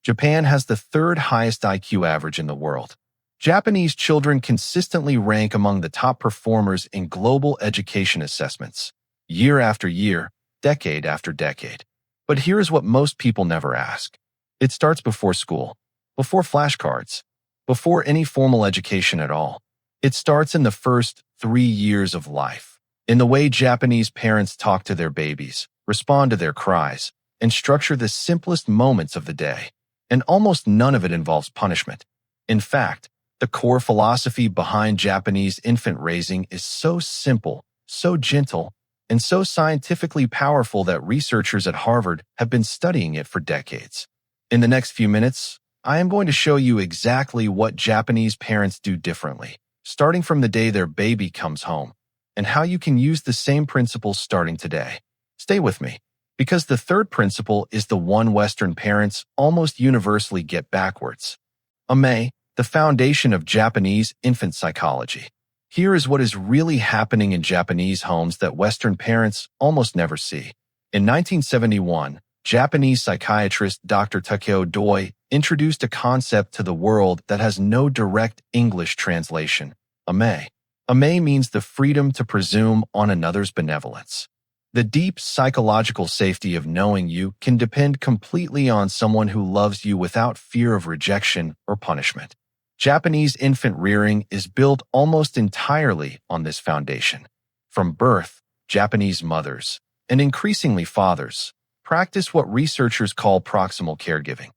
Japan has the third highest IQ average in the world. Japanese children consistently rank among the top performers in global education assessments, year after year, decade after decade. But here's what most people never ask. It starts before school, before flashcards, before any formal education at all. It starts in the first 3 years of life, in the way Japanese parents talk to their babies, respond to their cries, and structure the simplest moments of the day. And almost none of it involves punishment. In fact, the core philosophy behind Japanese infant raising is so simple, so gentle, and so scientifically powerful that researchers at Harvard have been studying it for decades. In the next few minutes, I am going to show you exactly what Japanese parents do differently, starting from the day their baby comes home, and how you can use the same principles starting today. Stay with me, because the third principle is the one Western parents almost universally get backwards. Ame, the foundation of Japanese infant psychology. Here is what is really happening in Japanese homes that Western parents almost never see. In 1971, Japanese psychiatrist Dr. Takeo Doi introduced a concept to the world that has no direct English translation, ame. Ame means the freedom to presume on another's benevolence. The deep psychological safety of knowing you can depend completely on someone who loves you without fear of rejection or punishment. Japanese infant rearing is built almost entirely on this foundation. From birth, Japanese mothers, and increasingly fathers, practice what researchers call proximal caregiving,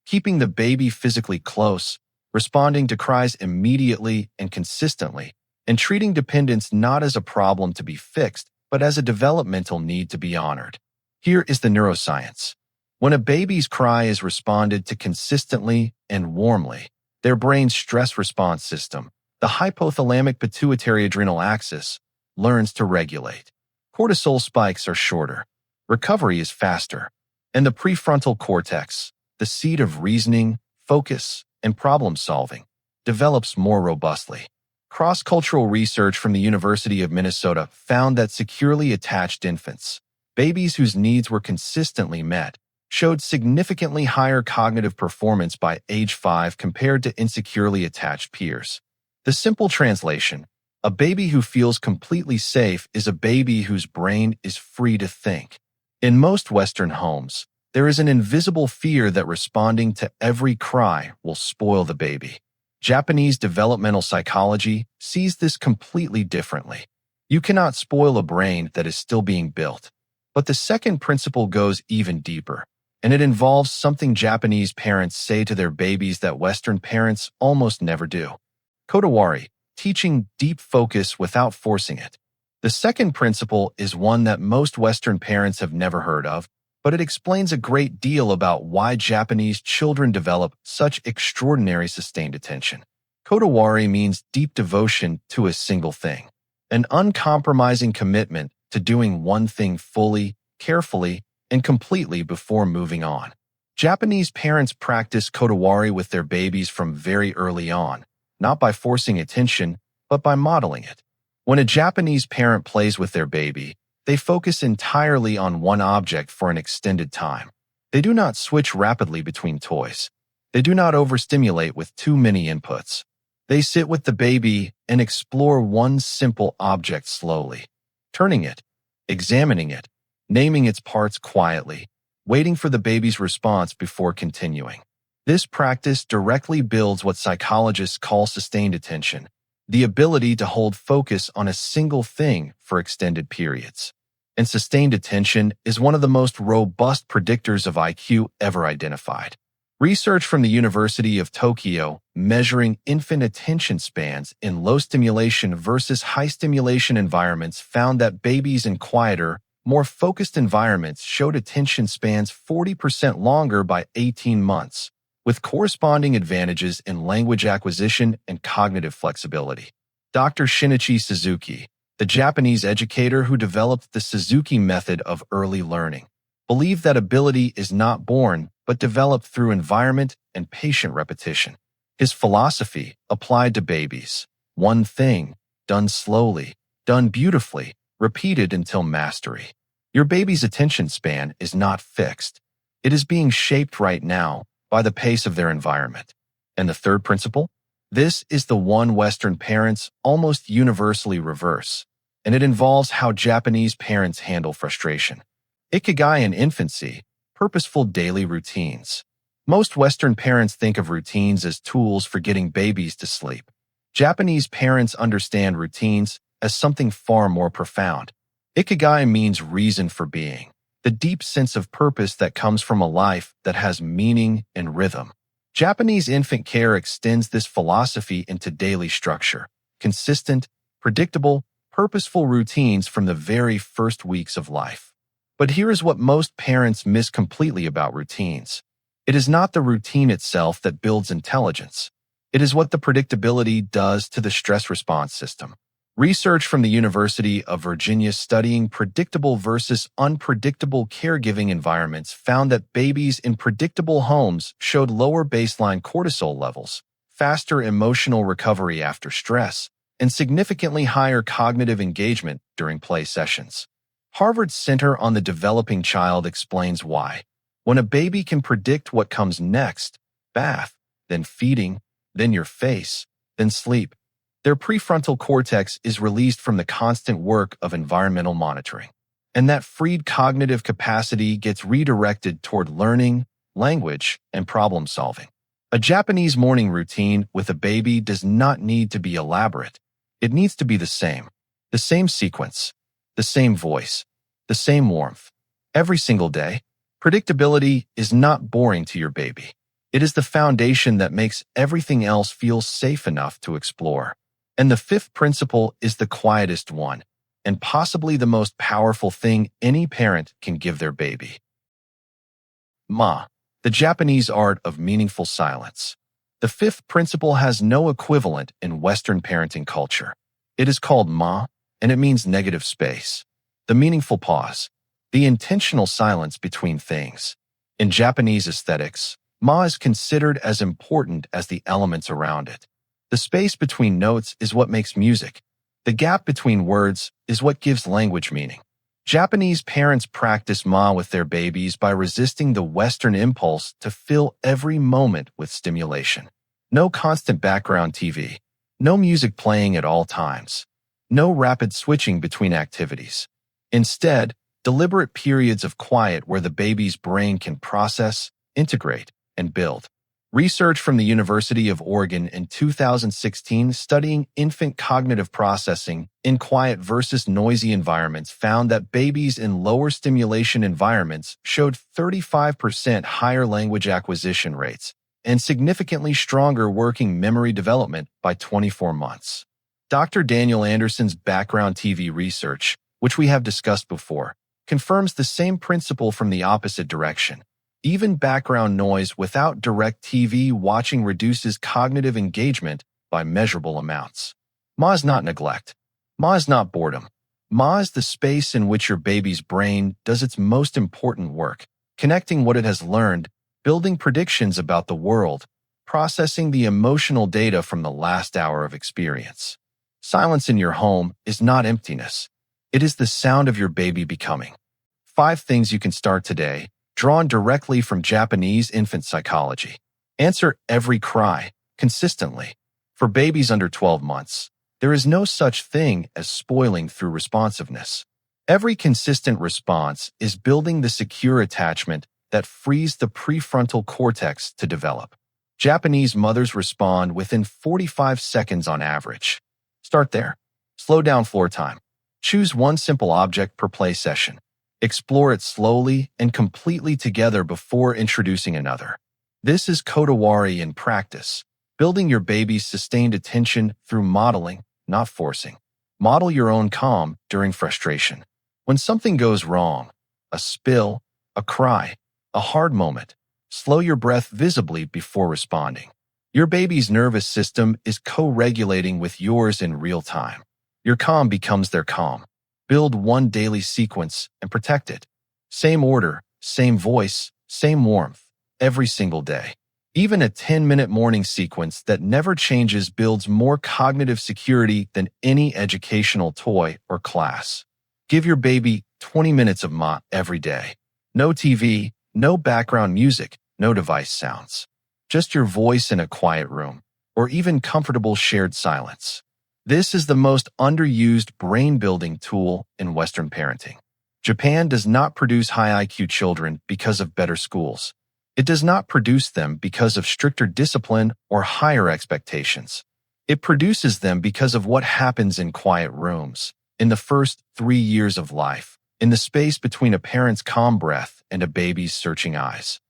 keeping the baby physically close, responding to cries immediately and consistently, and treating dependence not as a problem to be fixed, but as a developmental need to be honored. Here is the neuroscience. When a baby's cry is responded to consistently and warmly, their brain's stress response system, the hypothalamic pituitary adrenal axis, learns to regulate. Cortisol spikes are shorter, recovery is faster, and the prefrontal cortex, the seat of reasoning, focus, and problem-solving, develops more robustly. Cross-cultural research from the University of Minnesota found that securely attached infants, babies whose needs were consistently met, showed significantly higher cognitive performance by age 5 compared to insecurely attached peers. The simple translation, a baby who feels completely safe is a baby whose brain is free to think. In most Western homes, there is an invisible fear that responding to every cry will spoil the baby. Japanese developmental psychology sees this completely differently. You cannot spoil a brain that is still being built. But the second principle goes even deeper, and it involves something Japanese parents say to their babies that Western parents almost never do. Kodawari, teaching deep focus without forcing it. The second principle is one that most Western parents have never heard of, but it explains a great deal about why Japanese children develop such extraordinary sustained attention. Kodawari means deep devotion to a single thing, an uncompromising commitment to doing one thing fully, carefully, and completely before moving on. Japanese parents practice Kodawari with their babies from very early on, not by forcing attention, but by modeling it. When a Japanese parent plays with their baby, they focus entirely on one object for an extended time. They do not switch rapidly between toys. They do not overstimulate with too many inputs. They sit with the baby and explore one simple object slowly, turning it, examining it, naming its parts quietly, waiting for the baby's response before continuing. This practice directly builds what psychologists call sustained attention, the ability to hold focus on a single thing for extended periods. And sustained attention is one of the most robust predictors of IQ ever identified. Research from the University of Tokyo measuring infant attention spans in low-stimulation versus high-stimulation environments found that babies in quieter, more focused environments showed attention spans 40% longer by 18 months, with corresponding advantages in language acquisition and cognitive flexibility. Dr. Shinichi Suzuki, the Japanese educator who developed the Suzuki method of early learning, believed that ability is not born but developed through environment and patient repetition. His philosophy applied to babies: one thing, done slowly, done beautifully, repeated until mastery. Your baby's attention span is not fixed. It is being shaped right now by the pace of their environment. And the third principle? This is the one Western parents almost universally reverse, and it involves how Japanese parents handle frustration. Ikigai in infancy, purposeful daily routines. Most Western parents think of routines as tools for getting babies to sleep. Japanese parents understand routines as something far more profound. Ikigai means reason for being, the deep sense of purpose that comes from a life that has meaning and rhythm. Japanese infant care extends this philosophy into daily structure, consistent, predictable, purposeful routines from the very first weeks of life. But here is what most parents miss completely about routines. It is not the routine itself that builds intelligence. It is what the predictability does to the stress response system. Research from the University of Virginia studying predictable versus unpredictable caregiving environments found that babies in predictable homes showed lower baseline cortisol levels, faster emotional recovery after stress, and significantly higher cognitive engagement during play sessions. Harvard's Center on the Developing Child explains why. When a baby can predict what comes next, bath, then feeding, then your face, then sleep, their prefrontal cortex is released from the constant work of environmental monitoring. And that freed cognitive capacity gets redirected toward learning, language, and problem solving. A Japanese morning routine with a baby does not need to be elaborate. It needs to be the same sequence, the same voice, the same warmth. Every single day, predictability is not boring to your baby. It is the foundation that makes everything else feel safe enough to explore. And the fifth principle is the quietest one, and possibly the most powerful thing any parent can give their baby. Ma, the Japanese art of meaningful silence. The fifth principle has no equivalent in Western parenting culture. It is called ma, and it means negative space, the meaningful pause, the intentional silence between things. In Japanese aesthetics, ma is considered as important as the elements around it. The space between notes is what makes music. The gap between words is what gives language meaning. Japanese parents practice ma with their babies by resisting the Western impulse to fill every moment with stimulation. No constant background TV. No music playing at all times. No rapid switching between activities. Instead, deliberate periods of quiet where the baby's brain can process, integrate, and build. Research from the University of Oregon in 2016 studying infant cognitive processing in quiet versus noisy environments found that babies in lower stimulation environments showed 35% higher language acquisition rates and significantly stronger working memory development by 24 months. Dr. Daniel Anderson's background TV research, which we have discussed before, confirms the same principle from the opposite direction. Even background noise without direct TV watching reduces cognitive engagement by measurable amounts. Ma is not neglect. Ma is not boredom. Ma is the space in which your baby's brain does its most important work, connecting what it has learned, building predictions about the world, processing the emotional data from the last hour of experience. Silence in your home is not emptiness. It is the sound of your baby becoming. 5 things you can start today, drawn directly from Japanese infant psychology. Answer every cry, consistently. For babies under 12 months, there is no such thing as spoiling through responsiveness. Every consistent response is building the secure attachment that frees the prefrontal cortex to develop. Japanese mothers respond within 45 seconds on average. Start there. Slow down floor time. Choose one simple object per play session. Explore it slowly and completely together before introducing another. This is Kodawari in practice, building your baby's sustained attention through modeling, not forcing. Model your own calm during frustration. When something goes wrong, a spill, a cry, a hard moment, slow your breath visibly before responding. Your baby's nervous system is co-regulating with yours in real time. Your calm becomes their calm. Build one daily sequence and protect it. Same order, same voice, same warmth, every single day. Even a 10-minute morning sequence that never changes builds more cognitive security than any educational toy or class. Give your baby 20 minutes of ma every day. No TV, no background music, no device sounds. Just your voice in a quiet room, or even comfortable shared silence. This is the most underused brain-building tool in Western parenting. Japan does not produce high IQ children because of better schools. It does not produce them because of stricter discipline or higher expectations. It produces them because of what happens in quiet rooms, in the first 3 years of life, in the space between a parent's calm breath and a baby's searching eyes.